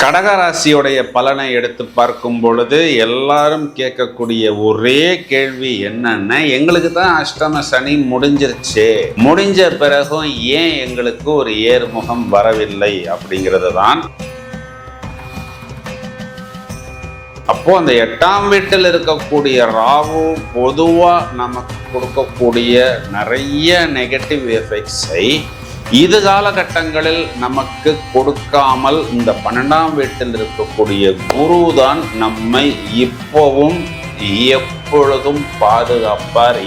கடகராசியுடைய பலனை எடுத்து பார்க்கும் பொழுது எல்லாரும் கேட்கக்கூடிய ஒரே கேள்வி என்னன்னா, எங்களுக்கு தான் அஷ்டம சனி முடிஞ்சிருச்சு, முடிஞ்ச பிறகும் ஏன் எங்களுக்கு ஒரு ஏர்முகம் வரவில்லை அப்படிங்கிறது தான். அப்போ அந்த 8ஆம் வீட்டில் இருக்கக்கூடிய ராகு பொதுவா நமக்கு கொடுக்கக்கூடிய நிறைய நெகட்டிவ் எஃபெக்ட்ஸை இது காலகட்டங்களில் நமக்கு கொடுக்காமல் இந்த 12ஆம் வீட்டில் இருக்கக்கூடிய குரு தான் நம்மை இப்பவும் எப்பொழுதும் பாதுகாப்பார்.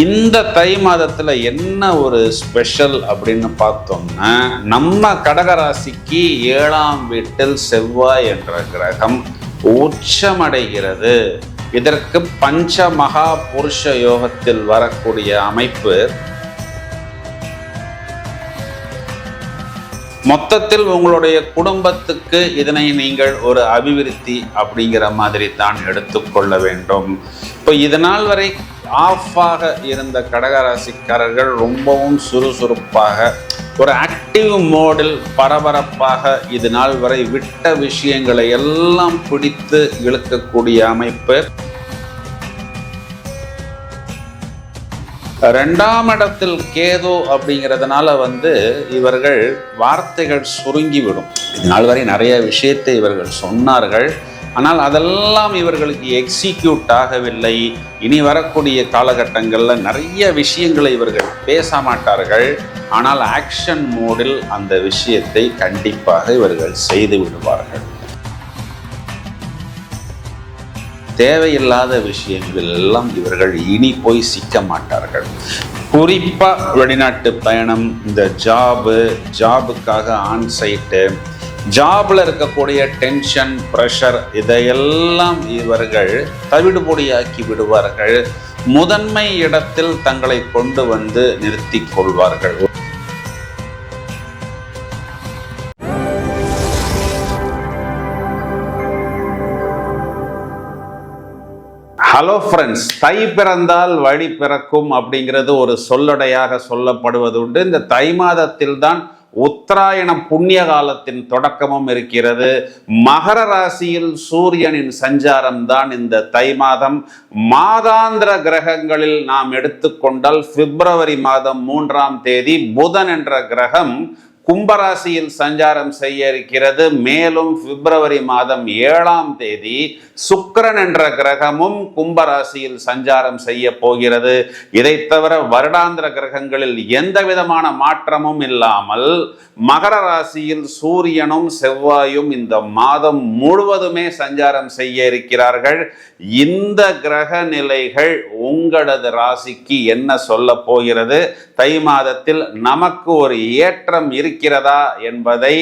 இந்த தை மாதத்துல என்ன ஒரு ஸ்பெஷல் அப்படின்னு பார்த்தோம்னா, நம்ம கடகராசிக்கு 7ஆம் வீட்டில் செவ்வாய் என்ற கிரகம் உச்சமடைகிறது. இதற்கு பஞ்ச மகா புருஷ யோகத்தில் வரக்கூடிய அமைப்பு. மொத்தத்தில் உங்களுடைய குடும்பத்துக்கு இதனை நீங்கள் ஒரு அபிவிருத்தி அப்படிங்கிற மாதிரி தான் எடுத்துக்கொள்ள வேண்டும். இப்போ இதனால் வரை ஆஃபாக இருந்த கடகராசிக்காரர்கள் ரொம்பவும் சுறுசுறுப்பாக ஒரு ஆக்டிவ் மோடில் பரபரப்பாக இது நாள் வரை விட்ட விஷயங்களை எல்லாம் பிடித்து இழுக்கக்கூடிய அமைப்பு. 2ஆம் இடத்தில் கேது அப்படிங்கிறதுனால இவர்கள் வார்த்தைகள் சுருங்கிவிடும். இதனால் வரை நிறைய விஷயத்தை இவர்கள் சொன்னார்கள், ஆனால் அதெல்லாம் இவர்களுக்கு எக்ஸிக்யூட் ஆகவில்லை. இனி வரக்கூடிய காலகட்டங்களில் நிறைய விஷயங்களை இவர்கள் பேச மாட்டார்கள், ஆனால் ஆக்ஷன் மோடில் அந்த விஷயத்தை கண்டிப்பாக இவர்கள் செய்து விடுவார்கள். தேவையில்லாத விஷயங்கள் எல்லாம் இவர்கள் இனி போய் சிக்க மாட்டார்கள். குறிப்பாக வெளிநாட்டு பயணம், இந்த ஜாபுக்காக ஆன்சைட்டு, ஜாப்ல இருக்கக்கூடிய டென்ஷன், ப்ரெஷர், இதையெல்லாம் இவர்கள் தவிடுபொடியாக்கி விடுவார்கள். முதன்மை இடத்தில் தங்களை கொண்டு வந்து நிறுத்தி கொள்வார்கள். ஹலோ ஃப்ரெண்ட்ஸ், தை பிறந்தால் வழி பிறக்கும் அப்படிங்கிறது ஒரு சொல்லடையாக சொல்லப்படுவது உண்டு. இந்த தை மாதத்தில் தான் உத்தராயண புண்ணிய காலத்தின் தொடக்கமும் இருக்கிறது. மகர ராசியில் சூரியனின் சஞ்சாரம் தான் இந்த தை மாதம். மாதாந்திர கிரகங்களில் நாம் எடுத்துக்கொண்டால் பிப்ரவரி மாதம் 3ஆம் தேதி புதன் என்ற கிரகம் கும்பராசியில் சஞ்சாரம் செய்ய இருக்கிறது. மேலும் பிப்ரவரி மாதம் 7ஆம் தேதி சுக்கிரன் என்ற கிரகமும் கும்பராசியில் சஞ்சாரம் செய்ய போகிறது. இதை தவிர வருடாந்திர கிரகங்களில் எந்த விதமான மாற்றமும் இல்லாமல் மகர ராசியில் சூரியனும் செவ்வாயும் இந்த மாதம் முழுவதுமே சஞ்சாரம் செய்ய இருக்கிறார்கள். இந்த கிரக நிலைகள் உங்களது ராசிக்கு என்ன சொல்ல போகிறது, தை மாதத்தில் நமக்கு ஒரு ஏற்றம் இருக்கிறதா என்பதை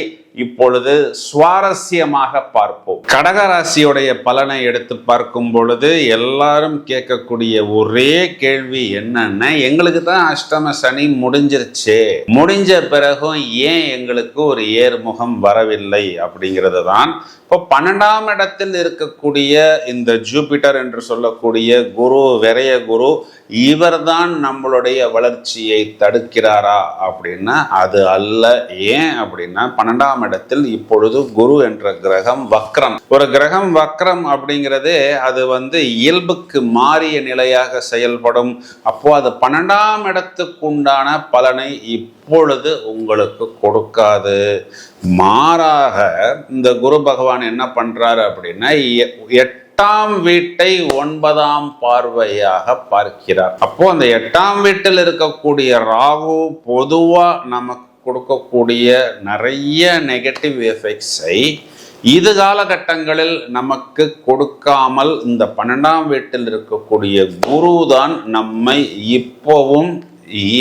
இப்பொழுது சுவாரஸ்யமாக பார்ப்போம். கடகராசியுடைய பலனை எடுத்து பார்க்கும் பொழுது எல்லாரும் கேட்கக்கூடிய ஒரே கேள்வி என்னன்னா, எங்களுக்கு தான் அஷ்டம சனி முடிஞ்சிருச்சு, முடிஞ்ச பிறகும் ஏன் எங்களுக்கு ஒரு ஏர்முகம் வரவில்லை அப்படிங்கிறது தான். இப்போ 12ஆம் இடத்தில் இருக்கக்கூடிய இந்த ஜூபிட்டர் என்று சொல்லக்கூடிய குரு, விரைய குரு, இவர்தான் நம்மளுடைய வளர்ச்சியை தடுக்கிறாரா அப்படின்னா அது அல்ல. ஏன் அப்படின்னா 12ஆம் இடத்தில் இப்பொழுது குரு என்ற கிரகம் வக்ரம். ஒரு கிரகம் வக்ரம் அப்படிங்கிறது அது இயல்புக்கு மாறிய நிலையாக செயல்படும். அப்போ அது 12ஆம் இடத்துக்கு உண்டான பலனை இப்பொழுது உங்களுக்கு கொடுக்காது. மாறாக இந்த குரு பகவான் என்ன பண்றாரு அப்படின்னா 8ஆம் வீட்டை 9ஆம் பார்வையாக பார்க்கிறார். அப்போ அந்த 8ஆம் வீட்டில் இருக்கக்கூடிய ராகு பொதுவா நமக்கு கொடுக்கக்கூடிய நிறைய நெகட்டிவ் எஃபெக்ட்ஸை இது காலகட்டங்களில் நமக்கு கொடுக்காமல் இந்த 12ஆம் வீட்டில் இருக்கக்கூடிய குரு தான் நம்மை இப்பவும்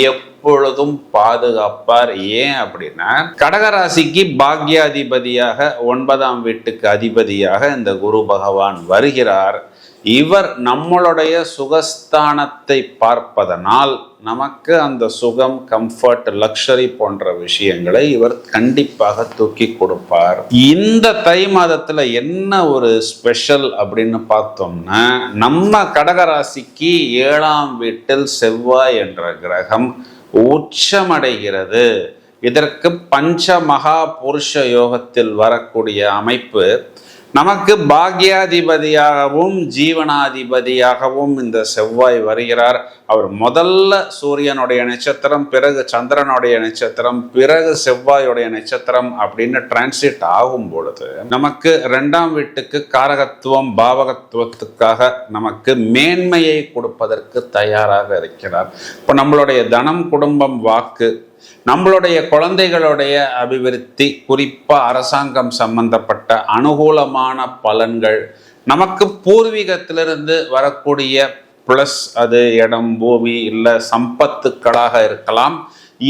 எப்பொழுதும் பாதுகாப்பார். ஏன் அப்படின்னா கடகராசிக்கு பாக்யாதிபதியாக 9ஆம் வீட்டுக்கு அதிபதியாக இந்த குரு பகவான் வருகிறார். இவர் நம்மளுடைய சுகஸ்தானத்தை பார்ப்பதனால் நமக்கு அந்த சுகம், கம்ஃபர்ட், லக்ஸரி போன்ற விஷயங்களை இவர் கண்டிப்பாக தூக்கி கொடுப்பார். இந்த தை மாதத்துல என்ன ஒரு ஸ்பெஷல் அப்படின்னு பார்த்தோம்னா, நம்ம கடகராசிக்கு 7ஆம் வீட்டில் செவ்வாய் என்ற கிரகம் உச்சமடைகிறது. இதற்கு பஞ்ச மகா புருஷ யோகத்தில் வரக்கூடிய அமைப்பு நமக்கு பாக்யாதிபதியாகவும் ஜீவனாதிபதியாகவும் இந்த செவ்வாய் வருகிறார். அவர் முதல்ல சூரியனுடைய நட்சத்திரம், பிறகு சந்திரனுடைய நட்சத்திரம், பிறகு செவ்வாயுடைய நட்சத்திரம் அப்படின்னு டிரான்சிட் ஆகும் பொழுது நமக்கு 2ஆம் வீட்டுக்கு காரகத்துவம் பாவகத்துவத்துக்காக நமக்கு மேன்மையை கொடுப்பதற்கு தயாராக இருக்கிறார். இப்போ நம்மளுடைய தனம், குடும்பம், வாக்கு, நம்மளுடைய குழந்தைகளுடைய அபிவிருத்தி, குறிப்பா அரசாங்கம் சம்பந்தப்பட்ட அனுகூலமான பலன்கள், நமக்கு பூர்வீகத்திலிருந்து வரக்கூடிய பிளஸ், அது இடம், பூமி இல்லை சம்பத்துக்களாக இருக்கலாம்.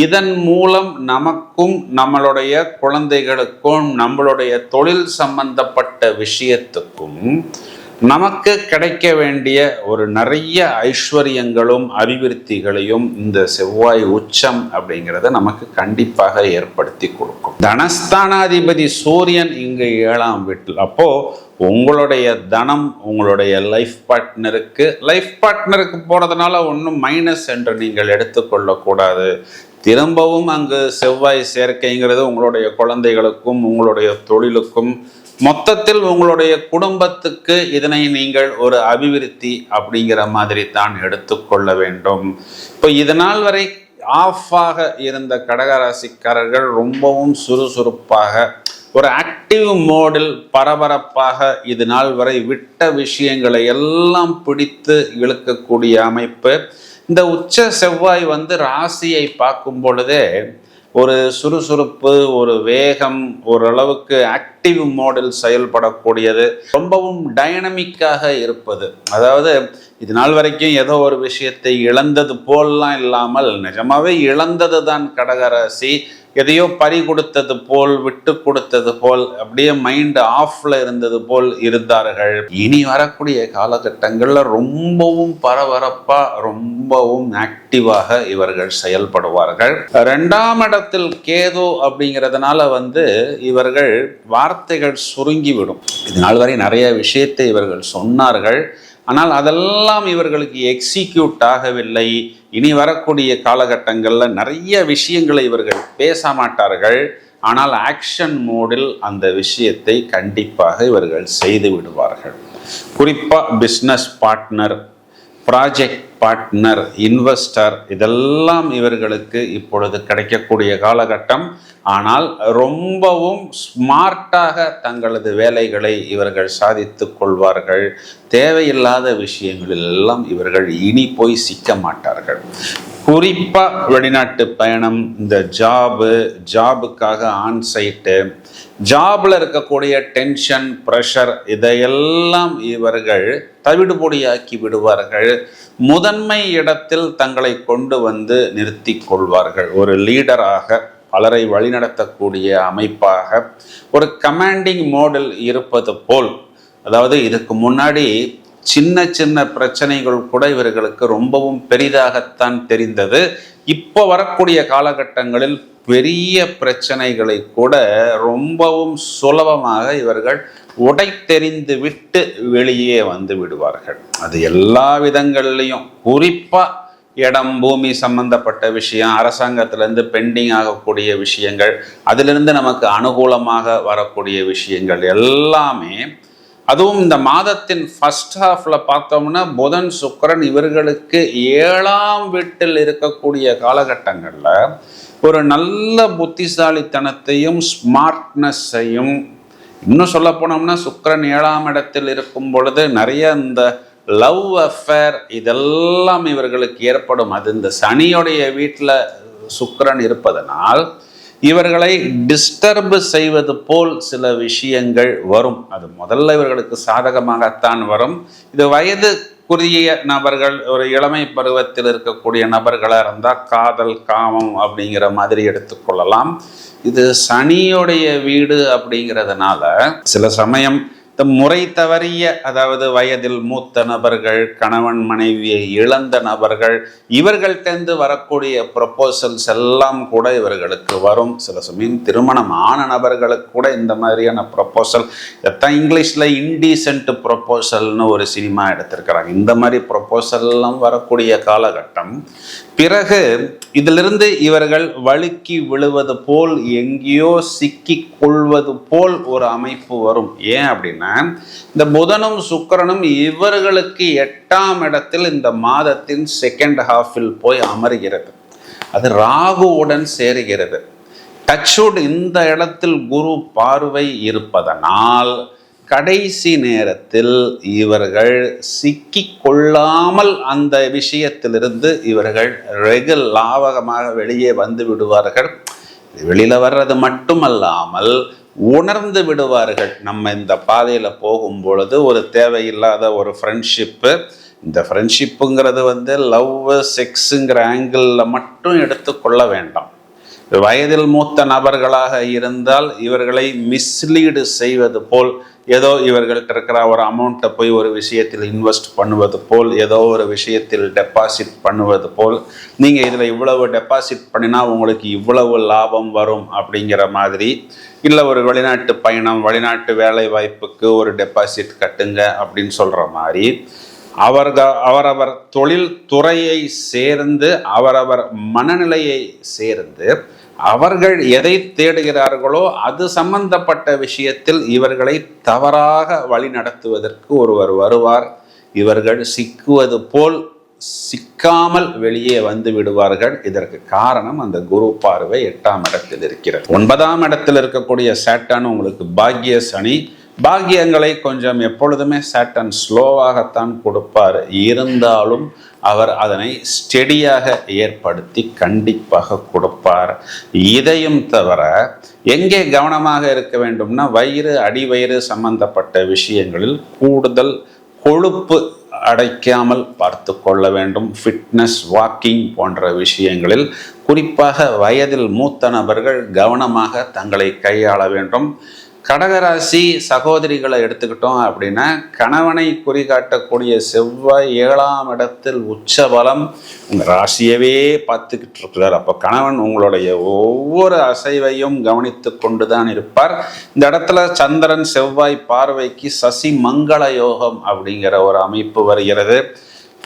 இதன் மூலம் நமக்கும் நம்மளுடைய குழந்தைகளுக்கும் நம்மளுடைய தொழில் சம்பந்தப்பட்ட விஷயத்துக்கும் நமக்கு கிடைக்க வேண்டிய ஒரு நிறைய ஐஸ்வர்யங்களும் அபிவிருத்திகளையும் இந்த செவ்வாய் உச்சம் அப்படிங்கிறத நமக்கு கண்டிப்பாக ஏற்படுத்தி கொடுக்கும். தனஸ்தானாதிபதி சூரியன் இங்கு 7ஆம் வீட்டில். அப்போ உங்களுடைய தனம் உங்களுடைய லைஃப் பார்ட்னருக்கு போறதுனால ஒன்றும் மைனஸ் என்று நீங்கள் எடுத்துக்கொள்ளக்கூடாது. திரும்பவும் அங்கு செவ்வாய் சேர்க்கைங்கிறது உங்களுடைய குழந்தைகளுக்கும் உங்களுடைய தொழிலுக்கும் மொத்தத்தில் உங்களுடைய குடும்பத்துக்கு இதனை நீங்கள் ஒரு அபிவிருத்தி அப்படிங்கிற மாதிரி தான் எடுத்துக்கொள்ள வேண்டும். இப்போ இதனால் வரை ஆஃபாக இருந்த கடகராசிக்காரர்கள் ரொம்பவும் சுறுசுறுப்பாக ஒரு ஆக்டிவ் மோடில் பரபரப்பாக இது நாள் வரை விட்ட விஷயங்களை எல்லாம் பிடித்து இழுக்கக்கூடிய அமைப்பு. இந்த உச்ச செவ்வாய் ராசியை பார்க்கும் பொழுதே ஒரு சுறுசுறுப்பு, ஒரு வேகம், ஓரளவுக்கு ஆக்டிவ் மோடில் செயல்படக்கூடியது, ரொம்பவும் டைனமிக்காக இருப்பது. அதாவது இது நாள் வரைக்கும் ஏதோ ஒரு விஷயத்தை இழந்தது போல்லாம் இல்லாமல் நிஜமாவே இழந்தது தான் கடகராசி. எதையோ பறி கொடுத்தது போல், விட்டு கொடுத்தது போல், அப்படியே மைண்ட் ஆஃப்ல இருந்தது போல் இருந்தார்கள். இனி வரக்கூடிய காலகட்டங்கள்ல ரொம்பவும் பரபரப்பா, ரொம்பவும் ஆக்டிவாக இவர்கள் செயல்படுவார்கள். 2ஆம் இடத்தில் கேது அப்படிங்கிறதுனால இவர்கள் வார்த்தைகள் சுருங்கிவிடும். இது நாள் வரை நிறைய விஷயத்தை இவர்கள் சொன்னார்கள், ஆனால் அதெல்லாம் இவர்களுக்கு எக்ஸிக்யூட் ஆகவில்லை. இனி வரக்கூடிய காலகட்டங்களில் நிறைய விஷயங்களை இவர்கள் பேச மாட்டார்கள், ஆனால் ஆக்ஷன் மோடில் அந்த விஷயத்தை கண்டிப்பாக இவர்கள் செய்து விடுவார்கள். குறிப்பாக business partner, project partner, investor, இதெல்லாம் இவர்களுக்கு இப்பொழுது கிடைக்கக்கூடிய காலகட்டம். ஆனால் ரொம்பவும் ஸ்மார்ட்டாக தங்களது வேலைகளை இவர்கள் சாதித்து கொள்வார்கள். தேவையில்லாத விஷயங்களில் எல்லாம் இவர்கள் இனி போய் சிக்க மாட்டார்கள். குறிப்பாக வெளிநாட்டு பயணம், இந்த ஜாபுக்காக ஆன்சைட்டு, ஜாப்ல இருக்கக்கூடிய டென்ஷன், ப்ரெஷர், இதையெல்லாம் இவர்கள் தவிடுபொடியாக்கி விடுவார்கள். முதன்மை இடத்தில் தங்களை கொண்டு நிறுத்தி கொள்வார்கள். ஒரு லீடராக, பலரை வழிநடத்தக்கூடிய அமைப்பாக, ஒரு கமாண்டிங் மோடில் இருப்பது போல். அதாவது இதுக்கு முன்னாடி சின்ன சின்ன பிரச்சனைகள் கூட இவர்களுக்கு ரொம்பவும் பெரிதாகத்தான் தெரிந்தது. இப்போ வரக்கூடிய காலகட்டங்களில் பெரிய பிரச்சனைகளை கூட ரொம்பவும் சுலபமாக இவர்கள் உடைத்தெறிந்து விட்டு வெளியே விடுவார்கள். அது எல்லா விதங்கள்லையும், குறிப்பா இடம், பூமி சம்பந்தப்பட்ட விஷயம், அரசாங்கத்திலிருந்து பெண்டிங் ஆகக்கூடிய விஷயங்கள், அதிலிருந்து நமக்கு அனுகூலமாக வரக்கூடிய விஷயங்கள் எல்லாமே. அதுவும் இந்த மாதத்தின் ஃபர்ஸ்ட் ஹாஃப்ல பார்த்தோம்னா புதன், சுக்கிரன் இவர்களுக்கு 7ஆம் வீட்டில் இருக்கக்கூடிய காலகட்டங்களில் ஒரு நல்ல புத்திசாலித்தனத்தையும் ஸ்மார்ட்னஸையும், இன்னும் சொல்ல போனோம்னா சுக்கிரன் 7ஆம் இடத்தில் இருக்கும் பொழுது நிறைய இந்த லவ் அஃபேர் இதெல்லாம் இவர்களுக்கு ஏற்படும். அது இந்த சனியோடைய வீட்டில் சுக்கிரன் இருப்பதனால் இவர்களை டிஸ்டர்ப் செய்வது போல் சில விஷயங்கள் வரும். அது முதல்ல இவர்களுக்கு சாதகமாகத்தான் வரும். இது வயதுக்குரிய நபர்கள், ஒரு இளமை பருவத்தில் இருக்கக்கூடிய நபர்களாக இருந்தால் காதல், காமம் அப்படிங்கிற மாதிரி எடுத்துக்கொள்ளலாம். இது சனியோடைய வீடு அப்படிங்கிறதுனால சில சமயம் முறை தவறிய, அதாவது வயதில் மூத்த நபர்கள், கணவன் மனைவியை இழந்த நபர்கள், இவர்கள்டேந்து வரக்கூடிய ப்ரொபோசல்ஸ் எல்லாம் கூட இவர்களுக்கு வரும். சில சமயம் திருமணம் ஆன நபர்களுக்கு கூட இந்த மாதிரியான ப்ரொபோசல், இதைத்தான் இங்கிலீஷில் இன்டீசென்ட் ப்ரொபோசல்னு ஒரு சினிமா எடுத்திருக்கிறாங்க. இந்த மாதிரி ப்ரொபோசல்லாம் வரக்கூடிய காலகட்டம். பிறகு இதிலிருந்து இவர்கள் வழுக்கி விழுவது போல், எங்கேயோ சிக்கி கொள்வது போல் ஒரு அமைப்பு வரும். ஏன் அப்படின்னா, இந்த புதனும் சுக்கிரனும் இவர்களுக்கு 8ஆம் இடத்தில் இந்த மாதத்தின் செகண்ட் ஹாஃபில் போய் அமர்கிறது. அது ராகுவுடன் சேருகிறது. டச்வுட் இந்த இடத்தில் குரு பார்வை இருப்பதனால் கடைசி நேரத்தில் இவர்கள் சிக்கி கொள்ளாமல் அந்த விஷயத்திலிருந்து இவர்கள் லாவகமாக வெளியே வந்து விடுவார்கள். வெளியில வர்றது மட்டுமல்லாமல் உணர்ந்து விடுவார்கள். நம்ம இந்த பாதையில் போகும் பொழுது ஒரு தேவையில்லாத ஒரு ஃப்ரெண்ட்ஷிப்பு, இந்த ஃப்ரெண்ட்ஷிப்புங்கிறது லவ் செக்ஸுங்கிற ஆங்கிளில் மட்டும் எடுத்துக்கொள்ள வேண்டாம். வயதில் மூத்த நபர்களாக இருந்தால் இவர்களை மிஸ்லீடு செய்வது போல், ஏதோ இவர்கள்ட்ட இருக்கிற ஒரு அமௌண்ட்டை போய் ஒரு விஷயத்தில் இன்வெஸ்ட் பண்ணுவது போல், ஏதோ ஒரு விஷயத்தில் டெபாசிட் பண்ணுவது போல், நீங்கள் இதில் இவ்வளவு டெபாசிட் பண்ணினா உங்களுக்கு இவ்வளவு லாபம் வரும் அப்படிங்கிற மாதிரி, இல்லை ஒரு வெளிநாட்டு பயணம், வெளிநாட்டு வேலை வாய்ப்புக்கு ஒரு டெபாசிட் கட்டுங்க அப்படின்னு சொல்கிற மாதிரி, அவரவர் தொழில் துறையை சேர்ந்து அவரவர் மனநிலையை சேர்ந்து அவர்கள் எதை தேடுகிறார்களோ அது சம்பந்தப்பட்ட விஷயத்தில் இவர்களை தவறாக வழி நடத்துவதற்கு ஒருவர் வருவார். இவர்கள் சிக்குவது போல் சிக்காமல் வெளியே வந்து விடுவார்கள். இதற்கு காரணம் அந்த குரு பார்வை 8ஆம் இடத்தில் இருக்கிறது. 9ஆம் இடத்தில் இருக்கக்கூடிய சாட்டர்ன் உங்களுக்கு பாக்கிய சனி. பாக்கியங்களை கொஞ்சம் எப்பொழுதுமே சாட்டர்ன் ஸ்லோவாகத்தான் கொடுப்பார். இருந்தாலும் அவர் அதனை ஸ்டெடியாக ஏற்படுத்தி கண்டிப்பாக கொடுப்பார். இதையும் தவிர எங்கே கவனமாக இருக்க வேண்டும்னா, வயிறு அடிவயிறு சம்பந்தப்பட்ட விஷயங்களில் கூடுதல் கொழுப்பு அடைக்காமல் பார்த்து கொள்ள வேண்டும். ஃபிட்னஸ், வாக்கிங் போன்ற விஷயங்களில் குறிப்பாக வயதில் மூத்த நபர்கள் கவனமாக தங்களை கையாள வேண்டும். கடகராசி சகோதரிகளை எடுத்துக்கிட்டோம் அப்படின்னா, கணவனை குறிகாட்டக்கூடிய செவ்வாய் 7ஆம் இடத்தில் உச்ச பலம் உங்கள் ராசியவே பார்த்துக்கிட்டு இருக்கிறார். அப்போ கணவன் உங்களுடைய ஒவ்வொரு அசைவையும் கவனித்து கொண்டு தான் இருப்பார். இந்த இடத்துல சந்திரன் செவ்வாய் பார்வைக்கு சசி மங்கள யோகம் அப்படிங்கிற ஒரு அமைப்பு வருகிறது.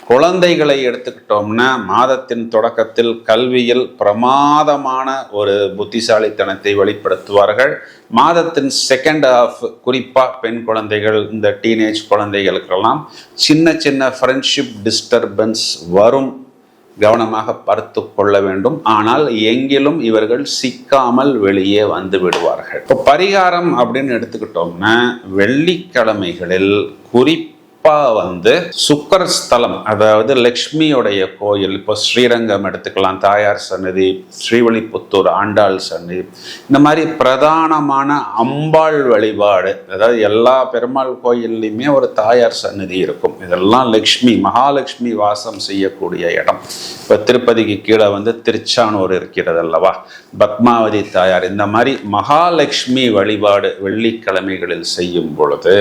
குழந்தைகளை எடுத்துக்கிட்டோம்னா, மாதத்தின் தொடக்கத்தில் கல்வியில் பிரமாதமான ஒரு புத்திசாலித்தனத்தை வெளிப்படுத்துவார்கள். மாதத்தின் செகண்ட் ஹாஃப் குறிப்பாக பெண் குழந்தைகள், இந்த டீனேஜ் குழந்தைகளுக்கெல்லாம் சின்ன சின்ன ஃப்ரெண்ட்ஷிப் டிஸ்டர்பன்ஸ் வரும். கவனமாக பார்த்து கொள்ள வேண்டும். ஆனால் எங்கிலும் இவர்கள் சிக்காமல் வெளியே வந்து விடுவார்கள். இப்போ பரிகாரம் அப்படின்னு எடுத்துக்கிட்டோம்னா, வெள்ளிக்கிழமைகளில் சுக்கர ஸ்தலம், அதாவது லக்ஷ்மியோடைய கோயில், இப்போ ஸ்ரீரங்கம் எடுத்துக்கலாம், தாயார் சன்னதி, ஸ்ரீவில்லிபுத்தூர் ஆண்டாள் சன்னதி, இந்த மாதிரி பிரதானமான அம்பாள் வழிபாடு, அதாவது எல்லா பெருமாள் கோயில்லையுமே ஒரு தாயார் சன்னதி இருக்கும். இதெல்லாம் லக்ஷ்மி, மகாலட்சுமி வாசம் செய்யக்கூடிய இடம். இப்போ திருப்பதிக்கு கீழே திருச்சானூர் இருக்கிறது அல்லவா, பத்மாவதி தாயார், இந்த மாதிரி மகாலட்சுமி வழிபாடு வெள்ளிக்கிழமைகளில் செய்யும் பொழுது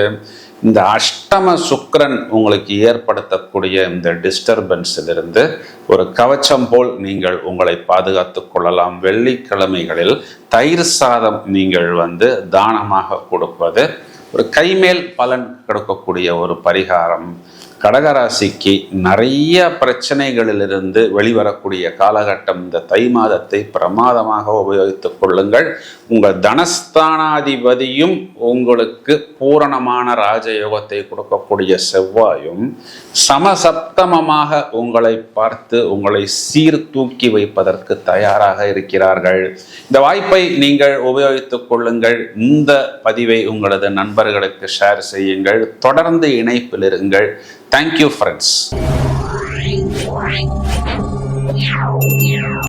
இந்த அஷ்டம சுக்கிரன் உங்களுக்கு ஏற்படுத்தக்கூடிய இந்த டிஸ்டர்பன்ஸிலிருந்து ஒரு கவச்சம் போல் நீங்கள் உங்களை பாதுகாத்து கொள்ளலாம். வெள்ளிக்கிழமைகளில் தயிர் சாதம் நீங்கள் தானமாக கொடுப்பது ஒரு கைமேல் பலன் கொடுக்கக்கூடிய ஒரு பரிகாரம். கடகராசிக்கு நிறைய பிரச்சனைகளிலிருந்து வெளிவரக்கூடிய காலகட்டம் இந்த தை மாதத்தை பிரமாதமாக உபயோகித்துக் கொள்ளுங்கள். உங்கள் தனஸ்தானாதிபதியும் உங்களுக்கு பூரணமான ராஜயோகத்தை கொடுக்கக்கூடிய செவ்வாயும் சமசப்தமமாக உங்களை பார்த்து உங்களை சீர்தூக்கி வைப்பதற்கு தயாராக இருக்கிறார்கள். இந்த வாய்ப்பை நீங்கள் உபயோகித்துக் கொள்ளுங்கள். இந்த பதிவை உங்களது நண்பர்களுக்கு ஷேர் செய்யுங்கள். தொடர்ந்து இணைப்பில் இருங்கள். Thank you, friends.